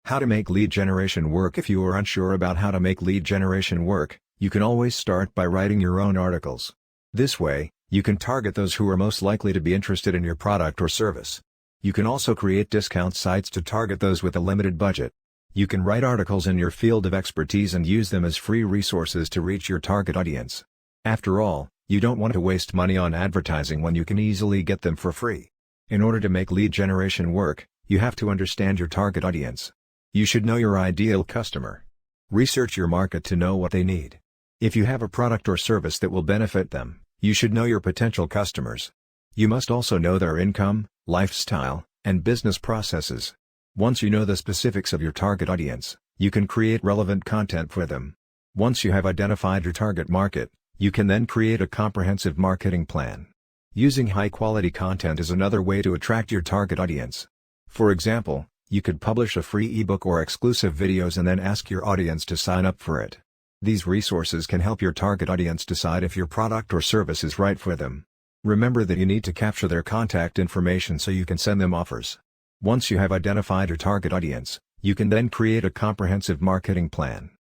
How to make lead generation work. If you are unsure about how to make lead generation work, you can always start by writing your own articles. This way, you can target those who are most likely to be interested in your product or service. You can also create discount sites to target those with a limited budget. You can write articles in your field of expertise and use them as free resources to reach your target audience. After all, you don't want to waste money on advertising when you can easily get them for free. In order to make lead generation work, you have to understand your target audience. You should know your ideal customer. Research your market to know what they need. If you have a product or service that will benefit them, you should know your potential customers. You must also know their income, lifestyle, and business processes. Once you know the specifics of your target audience, you can create relevant content for them. Once you have identified your target market, you can then create a comprehensive marketing plan. Using high-quality content is another way to attract your target audience. For example, you could publish a free ebook or exclusive videos and then ask your audience to sign up for it. These resources can help your target audience decide if your product or service is right for them. Remember that you need to capture their contact information so you can send them offers. Once you have identified your target audience, you can then create a comprehensive marketing plan.